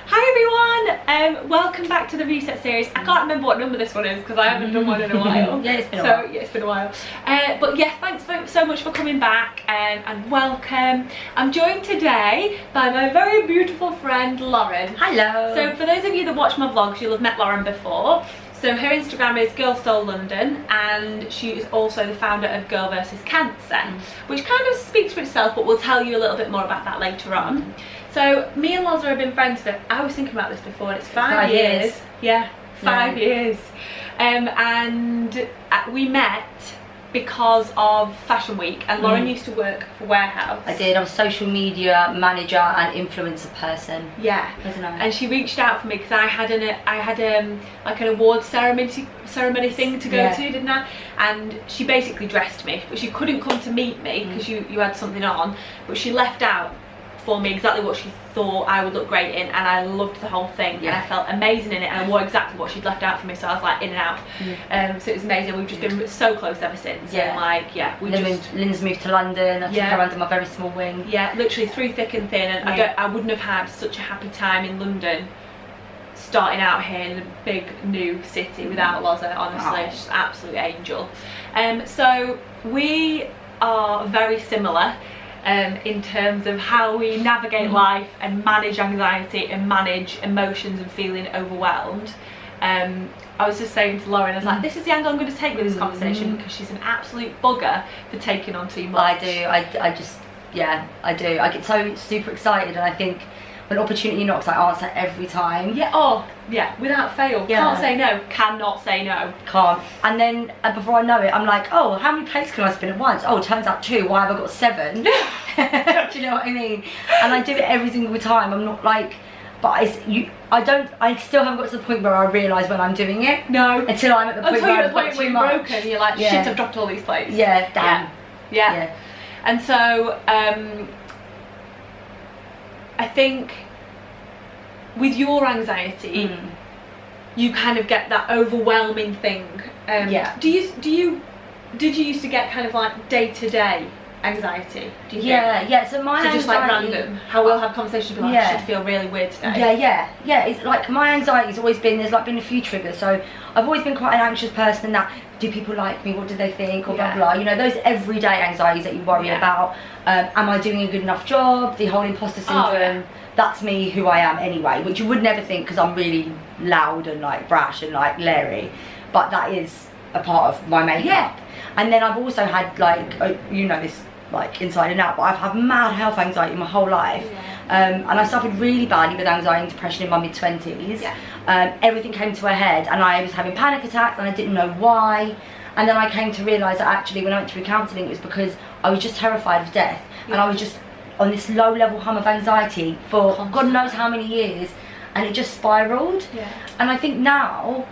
Hi everyone, welcome back to the Reset series. I can't remember what number this one is because I haven't done one in a while. Yeah, it's been a while. Yeah, it's been a while. But yeah, thanks so much for coming back and welcome. I'm joined today by my very beautiful friend Lauren. Hello. So for those of you that watch my vlogs, you'll have met Lauren before. So her Instagram is Girl Stole London, and she is also the founder of Girl vs Cancer, which kind of speaks for itself, but we'll tell you a little bit more about that later on. So me and Loza have been friends for, I was thinking about this before, and it's 5 years. Yeah, 5 years. And we met because of Fashion Week, and Lauren used to work for Warehouse. I did. I was social media manager and influencer person. Yeah, wasn't I? And she reached out for me because I had like an awards ceremony thing to go to, didn't I? And she basically dressed me, but she couldn't come to meet me because you had something on. But she left out for me exactly what she thought I would look great in, and I loved the whole thing, and I felt amazing in it, and I wore exactly what she'd left out for me, so I was like in and out. So it was amazing. We've just been so close ever since. And like, Lynn's moved to London. I took her under my very small wing. Yeah, literally through thick and thin, and I wouldn't have had such a happy time in London starting out here in a big new city without Loza, honestly. She's an absolute angel. So we are very similar in terms of how we navigate life and manage anxiety and manage emotions and feeling overwhelmed. I was just saying to Lauren, I was like, this is the angle I'm going to take with this conversation, because she's an absolute bugger for taking on too much. I do. I do. I get so super excited, and I think when opportunity knocks, I answer every time. Yeah, without fail. Can't say no, cannot say no. Can't. And then before I know it, I'm like, oh, how many plates can I spin at once? Oh, turns out 2. Why have I got 7? Do you know what I mean? And I do it every single time. I'm not like, but I still haven't got to the point where I realise when I'm doing it. No. Until I'm at the point where I've got too much. Broken, you're like, shit, I've dropped all these plates. Yeah, damn. Yeah. And so, I think with your anxiety, you kind of get that overwhelming thing. Did you used to get kind of like day-to-day anxiety? Do you think? Yeah. So my anxiety, just like random. How we'll have conversations like, I should feel really weird today. Yeah. It's like my anxiety's always been, there's like been a few triggers. So I've always been quite an anxious person. That, do people like me? What do they think? Or blah blah. You know, those everyday anxieties that you worry about. Am I doing a good enough job? The whole imposter syndrome. That's me, who I am anyway, which you would never think, because I'm really loud and like brash and like Larry, but that is a part of my makeup. And then I've also had like, you know this like inside and out, but I've had mad health anxiety my whole life. And I suffered really badly with anxiety and depression in my mid-20s. Everything came to a head, and I was having panic attacks, and I didn't know why. And then I came to realise that actually when I went through counselling, it was because I was just terrified of death, and I was just on this low level hum of anxiety for God knows how many years, and it just spiraled. And I think now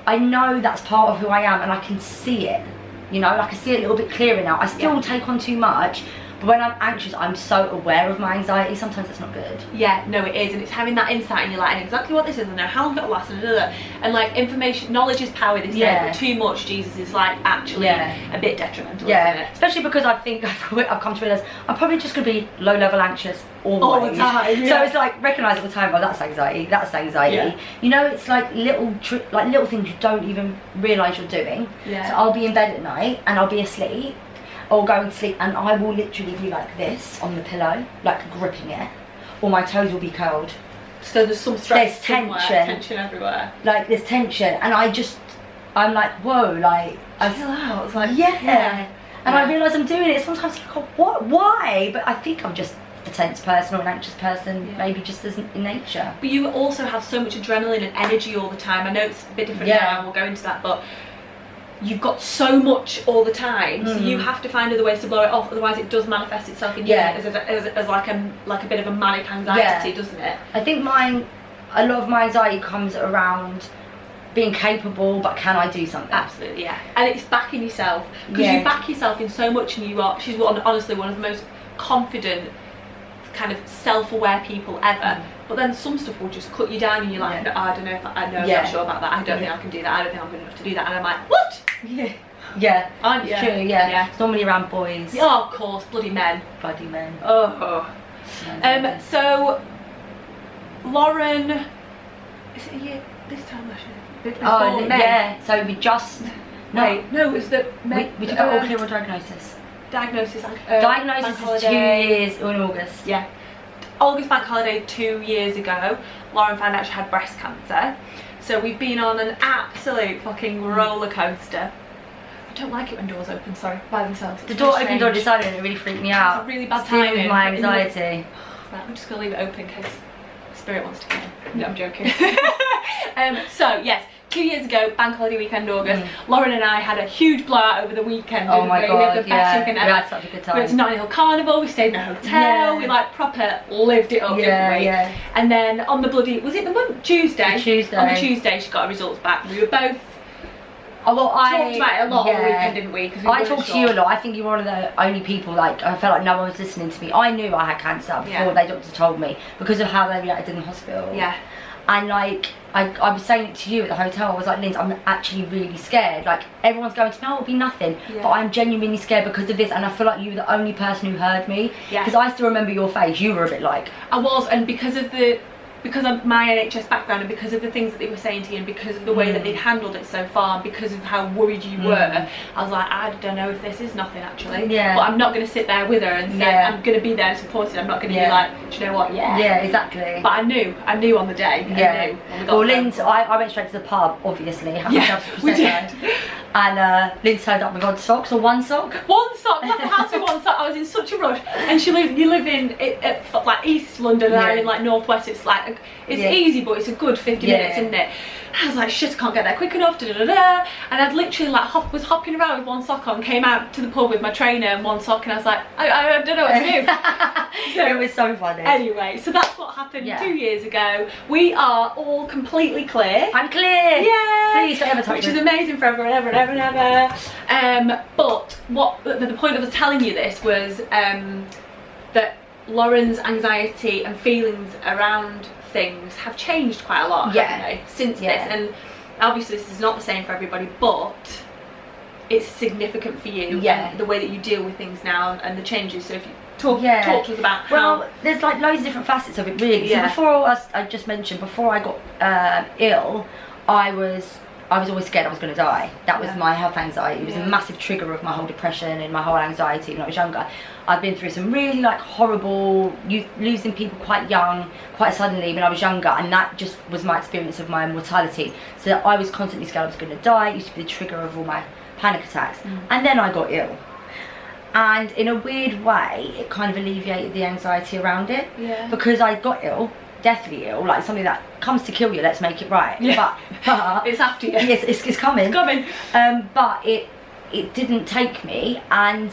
I know that's part of who I am, and I can see it, you know, I can see it a little bit clearer now. I still take on too much, but when I'm anxious, I'm so aware of my anxiety. Sometimes it's not good. Yeah, no, it is, and it's having that insight, and you're like, I know exactly what this is, I know how long it'll last, and like information, knowledge is power, they say, but too much, Jesus, is like actually a bit detrimental, isn't it? Especially because I think I've come to realise I'm probably just going to be low-level anxious always. All the time. So it's like, recognise all the time, oh, that's anxiety. You know, it's like little things you don't even realise you're doing. So I'll be in bed at night, and I'll be asleep, or going to sleep, and I will literally be like this on the pillow, like gripping it, or my toes will be curled. So there's some stress, there's tension everywhere. Like there's tension, and I'm like, whoa, like chill out. It's like and I realise I'm doing it. Sometimes I'm like, oh, what? Why? But I think I'm just a tense person or an anxious person, maybe just as in nature. But you also have so much adrenaline and energy all the time. I know it's a bit different now, and we'll go into that, but you've got so much all the time, so you have to find other ways to blow it off, otherwise it does manifest itself in you as like a bit of a manic anxiety, doesn't it? I think a lot of my anxiety comes around being capable, but can I do something? Absolutely, and it's backing yourself, because you back yourself in so much, and she's honestly one of the most confident, kind of self-aware people ever. But then some stuff will just cut you down, and you're like, no, I don't know if I'm not sure about that. I don't think I can do that. I don't think I'm good enough to do that. And I'm like, what? Aren't you? True, It's normally around boys. Oh, of course, bloody men. Bloody men. So Lauren, is it a year this time last year? Oh, yeah. So we just no, it was the we took all clear on diagnosis. Diagnosis. Diagnosis is 2 years in August. Yeah. August bank holiday 2 years ago. Lauren found out she had breast cancer. So we've been on an absolute fucking roller coaster. I don't like it when doors open, sorry, by themselves. The door opened on its own and it really freaked me out. It's a really bad timing. timing. With my anxiety. Right, I'm just going to leave it open in case Spirit wants to come in. No, I'm joking. So, yes, 2 years ago, bank holiday weekend August, Lauren and I had a huge blowout over the weekend. Oh my we god, had the best weekend ever. We had such a good time. We went to Notting Hill Carnival, we stayed in a hotel, we like proper lived it up, didn't we? Yeah. And then on the bloody, was it the Tuesday? The Tuesday. On the Tuesday she got her results back. We were both talked about it a lot on the weekend, didn't we? I talked to you a lot. I think you were one of the only people, like, I felt like no one was listening to me. I knew I had cancer before the doctor told me because of how they reacted in the hospital. Yeah. And like, I was saying it to you at the hotel, I was like, Linz, I'm actually really scared. Like, everyone's going to me, oh, it'll be nothing. Yeah. But I'm genuinely scared because of this, and I feel like you were the only person who heard me. Yeah. Because I still remember your face, you were a bit like... I was, and because of my NHS background and because of the things that they were saying to you and because of the way that they'd handled it so far and because of how worried you were, I was like, I don't know if this is nothing actually. Yeah. But I'm not going to sit there with her and say, I'm going to be there supported. I'm not going to be like, do you know what, Yeah, exactly. But I knew on the day. Yeah. Well, Linz, I went straight to the pub, obviously. We did. And Linz turned up with odd socks, or one sock. One sock, left the house with one sock. I was in such a rush. And you live in like East London and I'm in like North West. It's like, it's easy, but it's a good 50 minutes, isn't it? I was like, shit, I can't get there quick enough, And I'd literally like was hopping around with one sock on, came out to the pub with my trainer and one sock, and I was like, I don't know what to do. So, it was so funny. Anyway, so that's what happened 2 years ago. We are all completely clear. I'm clear. Yeah. Please don't ever touch Which is amazing forever and ever and ever and ever. But what the point of us telling you this was that Lauren's anxiety and feelings around things have changed quite a lot, haven't they, since this. And obviously this is not the same for everybody, but it's significant for you, and the way that you deal with things now and the changes. So if you talk to us about how... Well, there's like loads of different facets of it, really. So before I just mentioned, before I got ill, I was always scared I was going to die. That was my health anxiety. It was a massive trigger of my whole depression and my whole anxiety when I was younger. I've been through some really like horrible, losing people quite young, quite suddenly when I was younger, and that just was my experience of my mortality. So I was constantly scared I was going to die. It used to be the trigger of all my panic attacks. And then I got ill. And in a weird way, it kind of alleviated the anxiety around it. Because I got ill, deathly ill, like something that comes to kill you, let's make it right. But it's after you. Yes, it's coming. It's coming. But it didn't take me, and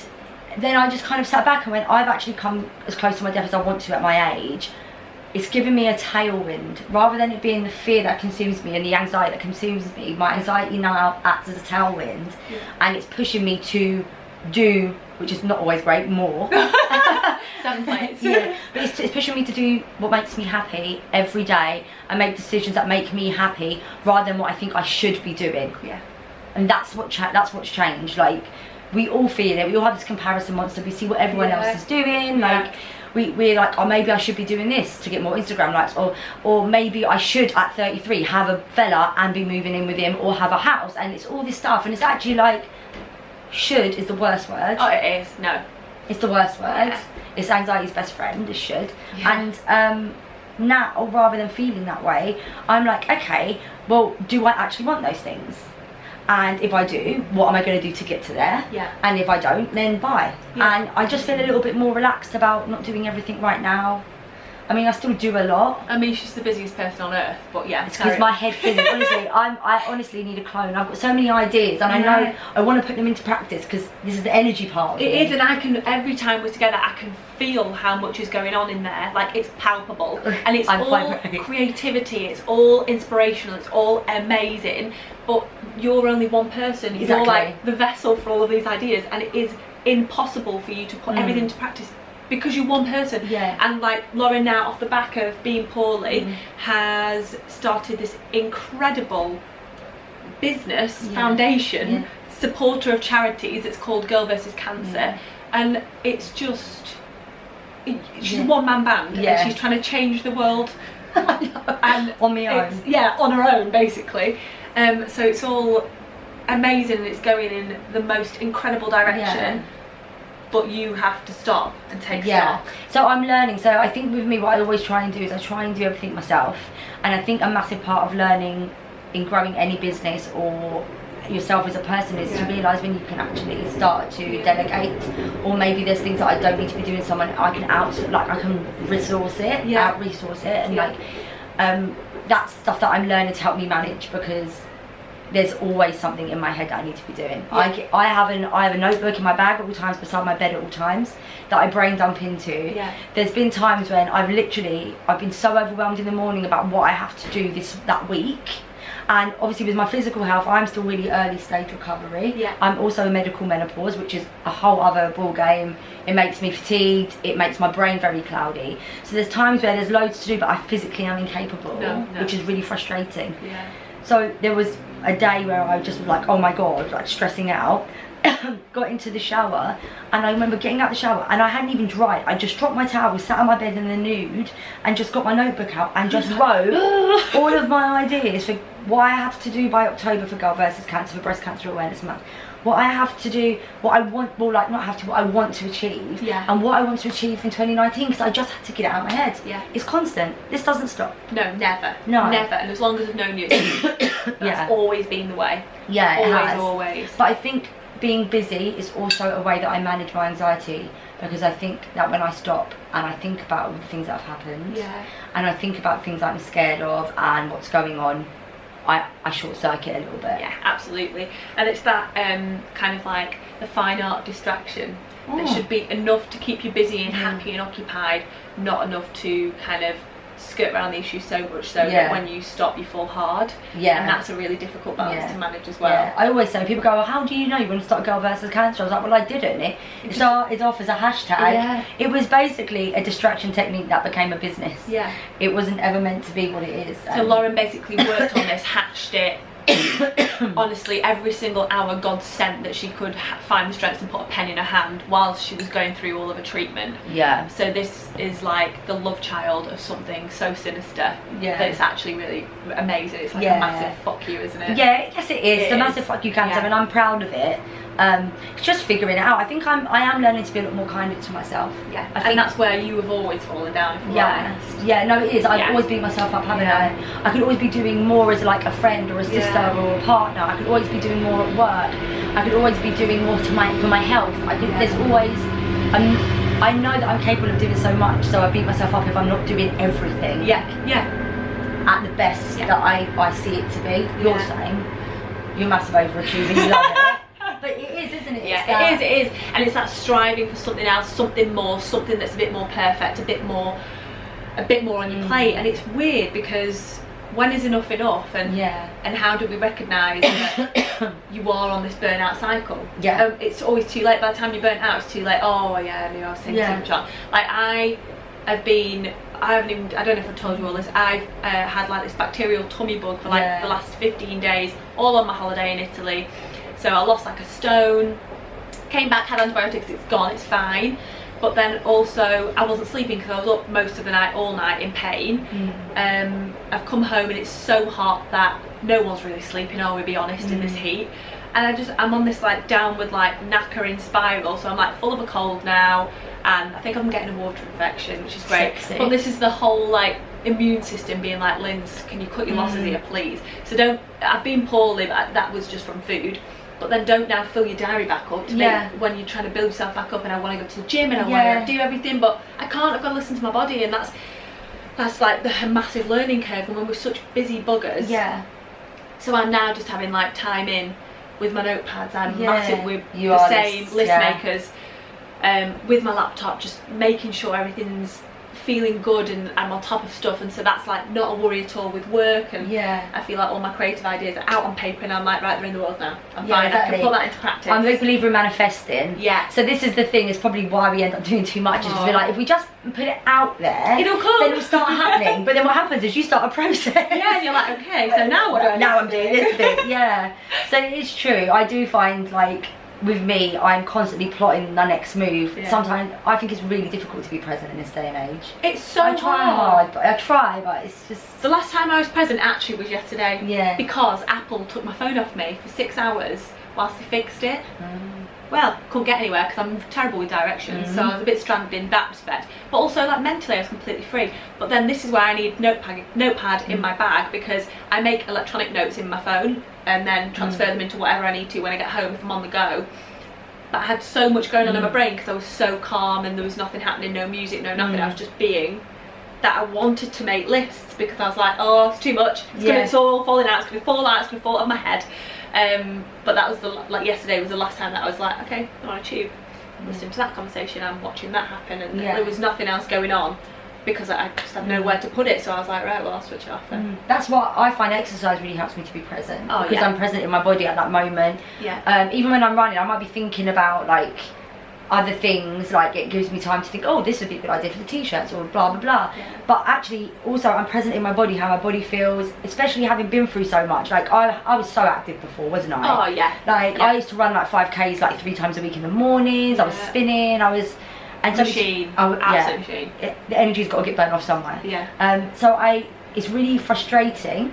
then I just kind of sat back and went, I've actually come as close to my death as I want to at my age. It's given me a tailwind, rather than it being the fear that consumes me and the anxiety that consumes me. My anxiety now acts as a tailwind, and it's pushing me to do, which is not always great, more. 7 plates. But it's pushing me to do what makes me happy every day and make decisions that make me happy rather than what I think I should be doing. And that's what's changed. Like, we all feel it. We all have this comparison monster. We see what everyone else is doing. Like, we're like, oh, maybe I should be doing this to get more Instagram likes, or maybe I should at 33 have a fella and be moving in with him, or have a house, and it's all this stuff. And it's actually like, should is the worst word. Oh, it is. No, it's the worst word. It's anxiety's best friend, is should. And now, rather than feeling that way, I'm like, okay, well, do I actually want those things? And if I do, what am I going to do to get to there? And if I don't, then bye. And I just feel a little bit more relaxed about not doing everything right now. I mean, I still do a lot. I mean, she's the busiest person on earth, but it's because my head fizzes. Honestly, I honestly need a clone. I've got so many ideas, and I know I want to put them into practice because this is the energy part of it. It is, and I can, every time we're together, I can feel how much is going on in there. Like, it's palpable, and it's all creativity, it's all inspirational, it's all amazing, but you're only one person. You're like the vessel for all of these ideas, and it is impossible for you to put everything into practice because you're one person. And like Lauren now, off the back of being poorly, has started this incredible business foundation, supporter of charities. It's called Girl vs Cancer, and it's just she's a one-man band, and she's trying to change the world And on my own. Yeah, on her own basically. So it's all amazing and it's going in the most incredible direction. But you have to stop and take stock. So I'm learning. So I think with me, what I always try and do is I try and do everything myself. And I think a massive part of learning in growing any business or yourself as a person is to realise when you can actually start to delegate, or maybe there's things that I don't need to be doing. Someone I can I can resource it, out resource it, and that's stuff that I'm learning to help me manage, because there's always something in my head that I need to be doing. I have a notebook in my bag at all times, beside my bed at all times, that I brain dump into. There's been times when I've been so overwhelmed in the morning about what I have to do that week. And obviously with my physical health, I'm still really early stage recovery. I'm also in medical menopause, which is a whole other ball game. It makes me fatigued, it makes my brain very cloudy. So there's times where there's loads to do, but I physically am incapable, which is really frustrating. So there was a day where I just was like, oh my god, like stressing out. Got into the shower, and I remember getting out the shower and I hadn't even dried. I just dropped my towel, sat on my bed in the nude, and just got my notebook out and just wrote all of my ideas for what I have to do by October for Girl vs Cancer, for Breast Cancer Awareness Month. What I have to do, what I want, well, like not have to, what I want to achieve, and what I want to achieve in 2019, because I just had to get it out of my head. It's constant. This doesn't stop. No, never. No. Never. And as long as I've known you, that's always been the way. Always. But I think being busy is also a way that I manage my anxiety, because I think that when I stop and I think about all the things that have happened, and I think about things I'm scared of and what's going on, I short circuit a little bit. Yeah, absolutely. And it's that kind of like the fine art distraction that should be enough to keep you busy and happy and occupied, not enough to kind of skirt around the issue so much so that when you stop you fall hard. And that's a really difficult balance to manage as well. I always say, people go, well, how do you know you want to start Girl vs Cancer? I was like, well, I didn't. It started off as a hashtag. It was basically a distraction technique that became a business. It wasn't ever meant to be what it is. So Lauren basically worked on this, hatched it. Honestly, every single hour God sent that she could find the strength to put a pen in her hand whilst she was going through all of her treatment. So this is like the love child of something so sinister that it's actually really amazing. It's like a massive fuck you, isn't it? Yes it is. It's a massive fuck you, cancer, and I'm proud of it. It's just figuring it out. I think I am learning to be a lot more kinder to myself. I think that's where you have always fallen down, if you're honest. No, it is. I've always beat myself up, haven't I? I could always be doing more as like a friend or a sister or a partner. I could always be doing more at work. I could always be doing more for my health. There's always I know that I'm capable of doing so much, so I beat myself up if I'm not doing everything at the best that I see it to be. You're saying you're massive overachiever, you love it. But it is, isn't it? It is. And it's that striving for something else, something more, something that's a bit more perfect, a bit more on your plate. And it's weird, because when is enough and how do we recognise that you are on this burnout cycle? It's always too late. By the time you're burnt out, it's too late. Oh yeah, I knew I was taking too much on. Like I don't know if I told you all this, I've had like this bacterial tummy bug for like the last 15 days, all on my holiday in Italy. So I lost like a stone, came back, had antibiotics, it's gone, it's fine. But then also I wasn't sleeping because I was up most of the night, all night in pain. I've come home and it's so hot that no one's really sleeping, I'll be honest, in this heat. And I'm on this like downward like knackering spiral, so I'm like full of a cold now, and I think I'm getting a water infection, which is great. But this is the whole like immune system being like, Linz, can you cut your losses here please? So I've been poorly, but that was just from food. But then don't now fill your diary back up to make, when you're trying to build yourself back up, and I want to go to the gym and I want to do everything, but I can't. I've got to listen to my body, and that's like the massive learning curve. And when we're such busy buggers, so I'm now just having like time in with my notepads. I'm massive with the same list makers, with my laptop, just making sure everything's feeling good and I'm on top of stuff, and so that's like not a worry at all with work. And I feel like all my creative ideas are out on paper, and I'm like, right, they're in the world now, I'm fine, I can put that into practice. I'm a big believer in manifesting. So this is the thing, is probably why we end up doing too much, is to be like, if we just put it out there, it'll come, then it'll start happening. But then what happens is you start a process, and you're like, okay, so now what do I do? Now I'm doing this bit. So it's true, I do find like with me, I'm constantly plotting the next move. Yeah. Sometimes I think it's really difficult to be present in this day and age. It's so I try hard, but it's just... The last time I was present actually was yesterday. Yeah. Because Apple took my phone off me for 6 hours whilst they fixed it. Well, couldn't get anywhere because I'm terrible with directions, so I was a bit stranded in that respect. But also, like, mentally I was completely free. But then this is where I need notepad in my bag, because I make electronic notes in my phone and then transfer them into whatever I need to when I get home if I'm on the go. But I had so much going on in my brain because I was so calm and there was nothing happening, no music, no nothing, I was just being, that I wanted to make lists because I was like, oh, it's too much, it's all falling out, it's going to fall out, it's going to fall out of my head. But that was yesterday was the last time that I was like, okay, I'm on a tube, I'm listening to that conversation, I'm watching that happen, and there was nothing else going on because I just had nowhere to put it, so I was like, right, well, I'll switch it off then. That's what I find, exercise really helps me to be present, because yeah. I'm present in my body at that moment. Yeah. Even when I'm running, I might be thinking about like other things, like it gives me time to think, oh, this would be a good idea for the t-shirts or blah blah blah. But actually also I'm present in my body, how my body feels, especially having been through so much. Like I was so active before, wasn't I? Oh yeah. Like I used to run like 5Ks like 3 times a week in the mornings. I was spinning, I was machine. Absolute machine. The energy's got to get burnt off somewhere. So it's really frustrating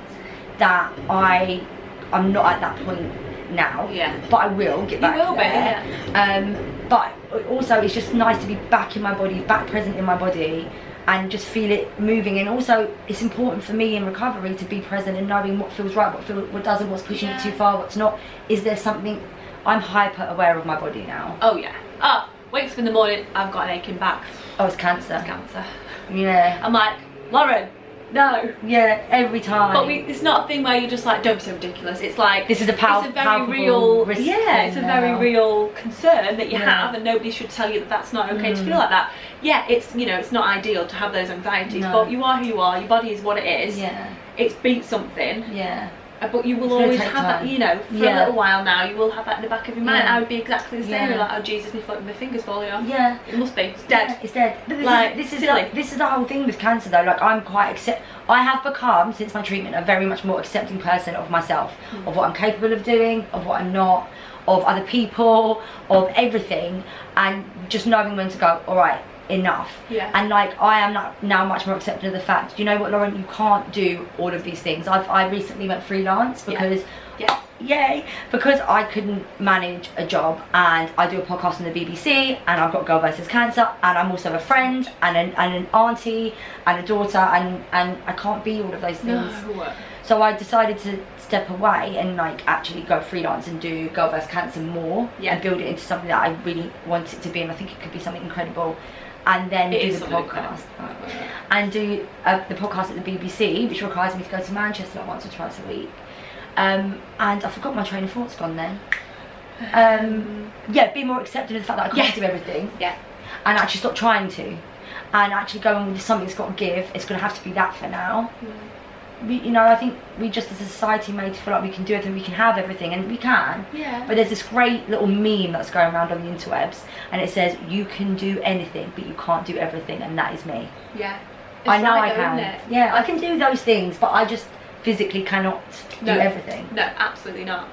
that I'm not at that point now, but I will get back there. But also it's just nice to be back in my body, back present in my body, and just feel it moving. And also it's important for me in recovery to be present and knowing what feels right, what doesn't, what's pushing it too far, what's not. Is there something? I'm hyper aware of my body now. Oh yeah. Oh, wakes up in the morning, I've got an aching back. Oh, it's cancer. It's cancer. Yeah. I'm like, Lauren, no. Yeah, every time. But it's not a thing where you're just like, don't be so ridiculous. It's like, this is a palpable real risk. It's a very real concern that you have, and nobody should tell you that that's not okay to feel like that. Yeah, it's, you know, it's not ideal to have those anxieties, but you are who you are. Your body is what it is. Yeah. It's beat something. Yeah. But you will always have that, you know, for a little while now, you will have that in the back of your mind. I would be exactly the same. Like, oh Jesus, my finger's falling off. Yeah. It must be. It's dead. It's dead. But this is the whole thing with cancer though. Like, I'm quite I have become, since my treatment, a very much more accepting person of myself, of what I'm capable of doing, of what I'm not, of other people, of everything, and just knowing when to go, all right, enough. And like, I am now much more accepting of the fact, you know what, Lauren, you can't do all of these things. I recently went freelance because because I couldn't manage a job, and I do a podcast on the BBC, and I've got Girl vs Cancer, and I'm also a friend and an auntie and a daughter, and I can't be all of those things. So I decided to step away and like actually go freelance and do Girl vs Cancer more, and build it into something that I really want it to be, and I think it could be something incredible. And then do the podcast and do the podcast at the BBC, which requires me to go to Manchester like once or twice a week. And I forgot my train of thought's gone then. Be more accepting of the fact that I can't do everything. And actually stop trying to, and actually going with something that's got to give. It's going to have to be that for now. You know, I think we just as a society made to feel like we can do everything, we can have everything, and we can. But there's this great little meme that's going around on the interwebs, and it says, you can do anything, but you can't do everything, and that is me. I know I can. I can do those things, but I just physically cannot do everything. No, absolutely not.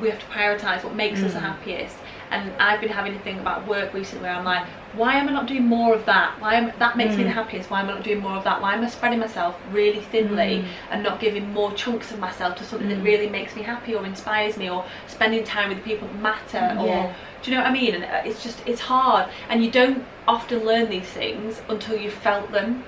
We have to prioritise what makes us the happiest. And I've been having to think about work recently where I'm like, why am I not doing more of that? That makes me the happiest. Why am I not doing more of that? Why am I spreading myself really thinly and not giving more chunks of myself to something that really makes me happy or inspires me, or spending time with the people that matter? Or do you know what I mean? And it's hard, and you don't often learn these things until you've felt them.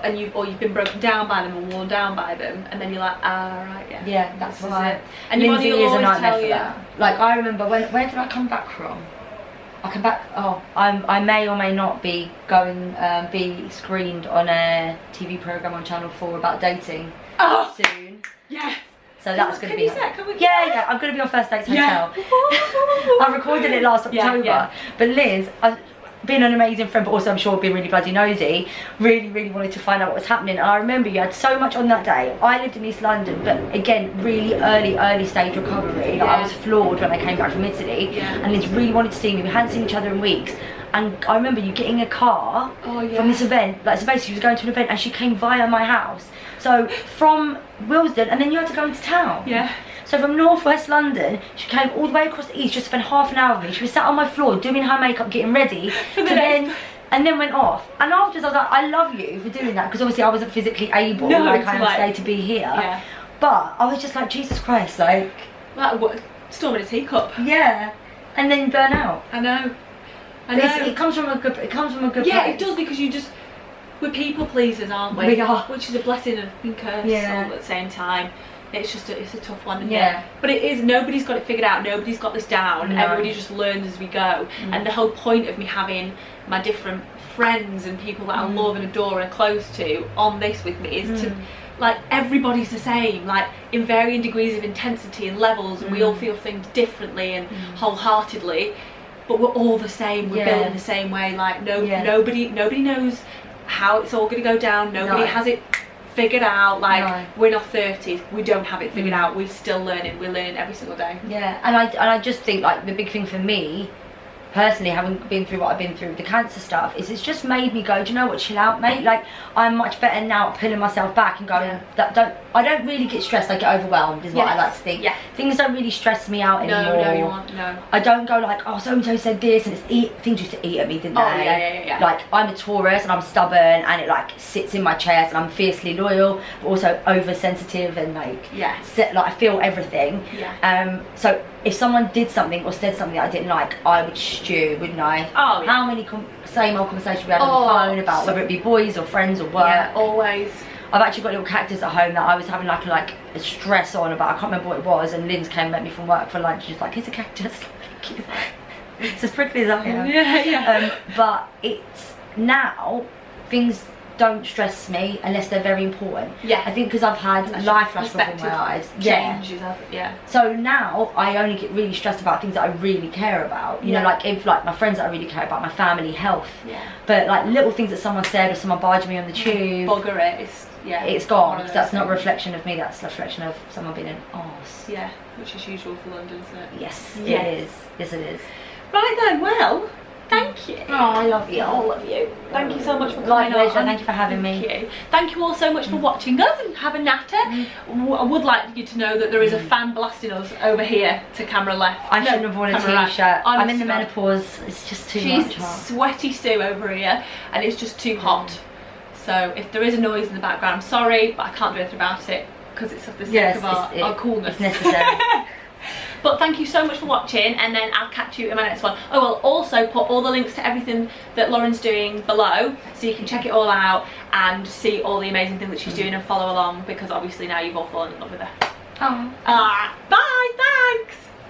And you've been broken down by them or worn down by them, and then you're like, right, that's right. And your body will always tell you. Like, I remember where did I come back from? I may or may not be going be screened on a TV program on Channel 4 about dating soon. So that's going to be... I'm going to be on First Dates Hotel. I recorded it last October. But Liz, I've been an amazing friend, but also I'm sure being really bloody nosy, really wanted to find out what was happening. And I remember you had so much on that day. I lived in East London, but again, really early stage recovery. Like, I was floored when I came back from Italy, and Liz really wanted to see me. We hadn't seen each other in weeks. And I remember you getting a car from this event. Like, so basically she was going to an event and she came via my house. So from Willesden, and then you had to go into town. So from northwest London, she came all the way across the east, just spent half an hour with me. She was sat on my floor doing her makeup, getting ready, and then went off. And afterwards I was like, I love you for doing that, because obviously I wasn't physically able, like I am today, to be here. Yeah. But I was just like, Jesus Christ, like what, storm in a teacup. Yeah. And then burn out. I know. It comes from a good place. Yeah, it does, because we're people pleasers, aren't we? We are. Which is a blessing and a curse all at the same time. It's just it's a tough one, isn't it? But it is, nobody's got it figured out, nobody's got this down, everybody just learns as we go. And the whole point of me having my different friends and people that I love and adore and close to on this with me is to, like, everybody's the same, like in varying degrees of intensity and levels, and we all feel things differently and wholeheartedly, but we're all the same, we're built in the same way, like nobody knows how it's all going to go down, nobody has it figured out, like we're in our 30s, we don't have it figured out, we're still learning, we're learning every single day. And I just think, like, the big thing for me personally, having been through what I've been through with the cancer stuff, is it's just made me go, do you know what, chill out, mate. Like, I'm much better now at pulling myself back and going, I don't really get stressed, I get overwhelmed is what I like to think. Things don't really stress me out anymore. No. I don't go like, oh, so and so said this, and things used to eat at me, didn't they? Yeah. Like, I'm a Taurus and I'm stubborn, and it like sits in my chest, and I'm fiercely loyal but also oversensitive, and like I feel everything. So if someone did something or said something that I didn't like, I would stew, wouldn't I? How many same old conversations we had on the phone about whether it be boys or friends or work. Yeah, always. I've actually got a little cactus at home that I was having like a stress on about. I can't remember what it was, and Lynn's came and met me from work for lunch. She's like, "It's a cactus." It's as prickly as I am. But it's now, things don't stress me unless they're very important. I think because I've had a life flash before my eyes. Changes. So now I only get really stressed about things that I really care about. You know, like if like my friends that I really care about, my family, health. But like little things that someone said, or someone barged me on the tube. Bugger it. It's gone, because that's not a reflection of me, that's a reflection of someone being an arse. Which is usual for London, isn't it? Yes, it is. Yes, it is. Right then, well, thank you. Oh, I love you. I love you. Thank you so much for coming on. Thank you for having me. Thank you all so much for watching us and have a natter. I would like you to know that there is a fan blasting us over here to camera left. I shouldn't have worn a t-shirt. I'm in the menopause. It's just too much. She's sweaty Sue over here, and it's just too hot. So if there is a noise in the background, I'm sorry, but I can't do anything about it, because it's the sake of our coolness. It's necessary. But thank you so much for watching, and then I'll catch you in my next one. Oh, I'll also put all the links to everything that Lauren's doing below, so you can check it all out and see all the amazing things that she's doing and follow along, because obviously now you've all fallen in love with her. Oh. Bye, thanks.